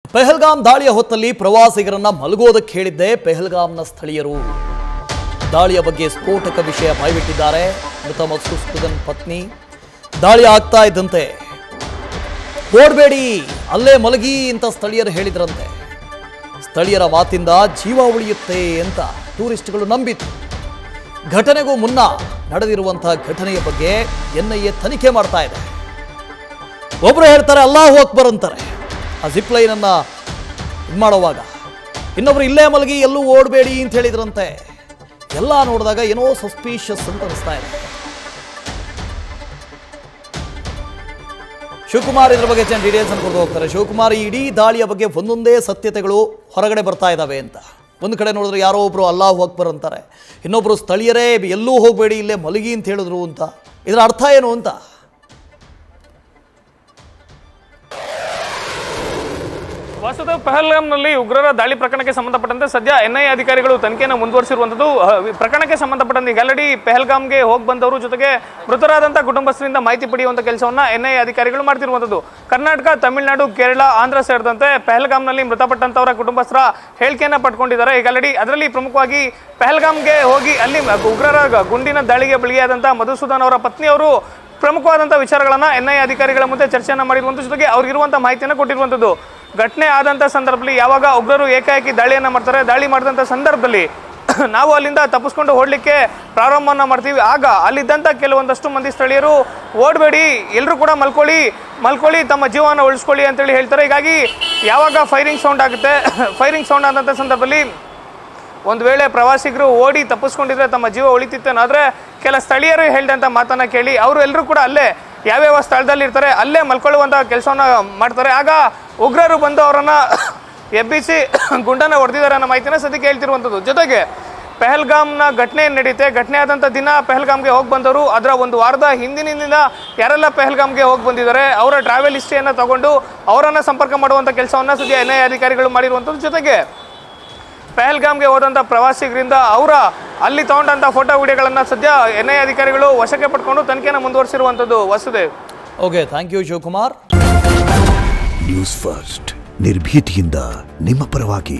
ಪೆಹಲ್ಗಾಮ್ ದಾಳಿಯ ಹೊತ್ತಲ್ಲಿ ಪ್ರವಾಸಿಗರನ್ನ ಮಲಗೋದಕ್ಕೆ ಹೇಳಿದ್ದೆ ಪೆಹಲ್ಗಾಮ್ನ ಸ್ಥಳೀಯರು. ದಾಳಿಯ ಬಗ್ಗೆ ಸ್ಫೋಟಕ ವಿಷಯ ಬಾಯ್ಬಿಟ್ಟಿದ್ದಾರೆ ಮೃತ ಮಧುಸೂದನ್ ಪತ್ನಿ. ದಾಳಿ ಆಗ್ತಾ ಇದ್ದಂತೆ ಓಡಬೇಡಿ ಅಲ್ಲೇ ಮಲಗಿ ಅಂತ ಸ್ಥಳೀಯರು ಹೇಳಿದ್ರಂತೆ. ಸ್ಥಳೀಯರ ಮಾತಿಂದ ಜೀವ ಉಳಿಯುತ್ತೆ ಅಂತ ಟೂರಿಸ್ಟ್ಗಳು ನಂಬಿದ್ರು. ಘಟನೆಗೂ ಮುನ್ನ ನಡೆದಿರುವಂತಹ ಘಟನೆಯ ಬಗ್ಗೆ NIA ತನಿಖೆ ಮಾಡ್ತಾ ಇದೆ. ಒಬ್ಬರು ಹೇಳ್ತಾರೆ ಅಲ್ಲಾಹು ಅಕ್ಬರ್ ಅಂತಾರೆ ಆ ಜಿಪ್ ಲೈನ್ ಅನ್ನ ಮಾಡುವಾಗ, ಇನ್ನೊಬ್ರು ಇಲ್ಲೇ ಮಲಗಿ ಎಲ್ಲೂ ಓಡಬೇಡಿ ಅಂತ ಹೇಳಿದ್ರಂತೆ. ಎಲ್ಲ ನೋಡಿದಾಗ ಏನೋ ಸಸ್ಪಿಷಿಯಸ್ ಅಂತ ಅನಿಸ್ತಾ ಇದೆ. ಶಿವಕುಮಾರ್ ಇದ್ರ ಬಗ್ಗೆ ಡೀಟೇಲ್ಸ್ ಅನ್ನು ಕೊಟ್ಟು ಹೋಗ್ತಾರೆ. ಶಿವಕುಮಾರ್, ಇಡೀ ದಾಳಿಯ ಬಗ್ಗೆ ಒಂದೊಂದೇ ಸತ್ಯತೆಗಳು ಹೊರಗಡೆ ಬರ್ತಾ ಇದ್ದಾವೆ ಅಂತ. ಒಂದು ಕಡೆ ನೋಡಿದ್ರೆ ಯಾರೋ ಒಬ್ರು ಅಲ್ಲಾಹು ಅಕ್ಬರ್ ಅಂತಾರೆ, ಇನ್ನೊಬ್ರು ಸ್ಥಳೀಯರೇ ಎಲ್ಲೂ ಹೋಗಬೇಡಿ ಇಲ್ಲೇ ಮಲಗಿ ಅಂತ ಹೇಳಿದ್ರು ಅಂತ. ಇದರ ಅರ್ಥ ಏನು ಅಂತ? ವಾಸ್ತವವಾಗಿ ಪಹಲ್ಗಾಮ್ನಲ್ಲಿ ಉಗ್ರರ ದಾಳಿ ಪ್ರಕರಣಕ್ಕೆ ಸಂಬಂಧಪಟ್ಟಂತೆ ಸದ್ಯ NIA ಅಧಿಕಾರಿಗಳು ತನಿಖೆಯನ್ನು ಮುಂದುವರಿಸಿರುವಂಥದ್ದು. ಪ್ರಕರಣಕ್ಕೆ ಸಂಬಂಧಪಟ್ಟಂತೆ ಈಗ ಆಲ್ರೆಡಿ ಪಹಲ್ಗಾಮ್ಗೆ ಹೋಗಿ ಬಂದವರು ಜೊತೆಗೆ ಮೃತರಾದಂಥ ಕುಟುಂಬಸ್ಥರಿಂದ ಮಾಹಿತಿ ಪಡೆಯುವಂಥ ಕೆಲಸವನ್ನು NIA ಅಧಿಕಾರಿಗಳು ಮಾಡ್ತಿರುವಂಥದ್ದು. ಕರ್ನಾಟಕ, ತಮಿಳುನಾಡು, ಕೇರಳ, ಆಂಧ್ರ ಸೇರಿದಂತೆ ಪಹಲ್ಗಾಮ್ನಲ್ಲಿ ಮೃತಪಟ್ಟಂಥವರ ಕುಟುಂಬಸ್ಥರ ಹೇಳಿಕೆಯನ್ನು ಪಡ್ಕೊಂಡಿದ್ದಾರೆ. ಈಗ ಆಲ್ರೆಡಿ ಅದರಲ್ಲಿ ಪ್ರಮುಖವಾಗಿ ಪಹಲ್ಗಾಮ್ಗೆ ಹೋಗಿ ಅಲ್ಲಿ ಉಗ್ರರ ಗುಂಡಿನ ದಾಳಿಗೆ ಬಲಿಯಾದಂಥ ಮಧುಸೂದನ್ ಅವರ ಪತ್ನಿಯವರು ಪ್ರಮುಖವಾದಂಥ ವಿಚಾರಗಳನ್ನು NIA ಅಧಿಕಾರಿಗಳ ಮುಂದೆ ಚರ್ಚೆಯನ್ನು ಮಾಡಿರುವಂಥ ಜೊತೆಗೆ ಅವ್ರಿಗಿರುವಂಥ ಮಾಹಿತಿಯನ್ನು ಕೊಟ್ಟಿರುವಂಥದ್ದು. ಘಟನೆ ಆದಂಥ ಸಂದರ್ಭದಲ್ಲಿ ಯಾವಾಗ ಉಗ್ರರು ಏಕಾಏಕಿ ದಾಳಿಯನ್ನು ಮಾಡ್ತಾರೆ, ದಾಳಿ ಮಾಡಿದಂಥ ಸಂದರ್ಭದಲ್ಲಿ ನಾವು ಅಲ್ಲಿಂದ ತಪ್ಪಿಸ್ಕೊಂಡು ಓಡಲಿಕ್ಕೆ ಪ್ರಾರಂಭವನ್ನು ಮಾಡ್ತೀವಿ. ಆಗ ಅಲ್ಲಿದ್ದಂಥ ಕೆಲವೊಂದಷ್ಟು ಮಂದಿ ಸ್ಥಳೀಯರು ಓಡಬೇಡಿ, ಎಲ್ಲರೂ ಕೂಡ ಮಲ್ಕೊಳ್ಳಿ, ತಮ್ಮ ಜೀವನ ಉಳಿಸ್ಕೊಳ್ಳಿ ಅಂತೇಳಿ ಹೇಳ್ತಾರೆ. ಹೀಗಾಗಿ ಯಾವಾಗ ಫೈರಿಂಗ್ ಸೌಂಡ್ ಆಗುತ್ತೆ, ಫೈರಿಂಗ್ ಸೌಂಡ್ ಆದಂಥ ಸಂದರ್ಭದಲ್ಲಿ ಒಂದು ವೇಳೆ ಪ್ರವಾಸಿಗರು ಓಡಿ ತಪ್ಪಿಸ್ಕೊಂಡಿದ್ರೆ ತಮ್ಮ ಜೀವ ಉಳಿತಿತ್ತೇನಾದರೆ ಕೆಲ ಸ್ಥಳೀಯರು ಹೇಳಿದಂಥ ಮಾತನ್ನು ಕೇಳಿ ಅವರು ಎಲ್ಲರೂ ಕೂಡ ಅಲ್ಲೇ ಯಾವ್ಯಾವ ಸ್ಥಳದಲ್ಲಿ ಇರ್ತಾರೆ ಅಲ್ಲೇ ಮಲ್ಕೊಳ್ಳುವಂಥ ಕೆಲಸವನ್ನು ಮಾಡ್ತಾರೆ. ಆಗ ಉಗ್ರರು ಬಂದು ಅವರನ್ನು ಎಬ್ಬಿಸಿ ಗುಂಡನ್ನು ಹೊಡೆದಿದ್ದಾರೆ ಅನ್ನೋ ಮಾಹಿತಿನ ಸದ್ಯಕ್ಕೆ ಹೇಳ್ತಿರುವಂಥದ್ದು. ಜೊತೆಗೆ ಪಹಲ್ಗಾಮ್ನ ಘಟನೆ ನಡೆಯುತ್ತೆ. ಘಟನೆ ಆದಂಥ ದಿನ ಪಹಲ್ಗಾಮ್ಗೆ ಹೋಗಿ ಬಂದವರು ಅದರ ಒಂದು ವಾರದ ಹಿಂದಿನಿಂದ ಯಾರೆಲ್ಲ ಪಹಲ್ಗಾಮ್ಗೆ ಹೋಗಿ ಬಂದಿದ್ದಾರೆ ಅವರ ಟ್ರಾವೆಲ್ ಹಿಸ್ಟ್ರಿಯನ್ನು ತಗೊಂಡು ಅವರನ್ನು ಸಂಪರ್ಕ ಮಾಡುವಂಥ ಕೆಲಸವನ್ನು ಸದ್ಯ NIA ಅಧಿಕಾರಿಗಳು ಮಾಡಿರುವಂಥದ್ದು. ಜೊತೆಗೆ ಪಹಲ್ಗಾಮ್ಗೆ ಹೋದಂಥ ಪ್ರವಾಸಿಗರಿಂದ ಅವರ ಅಲ್ಲಿ ತಗೊಂಡಂಥ ಫೋಟೋ ವಿಡಿಯೋಗಳನ್ನು ಸದ್ಯ NIA ಅಧಿಕಾರಿಗಳು ವಶಕ್ಕೆ ಪಡ್ಕೊಂಡು ತನಿಖೆಯನ್ನು ಮುಂದುವರಿಸಿರುವಂಥದ್ದು. Vasudev. Okay, thank you Shivakumar. News first ನಿರ್ಭೀತಿಯಿಂದ ನಿಮ್ಮ ಪರವಾಗಿ.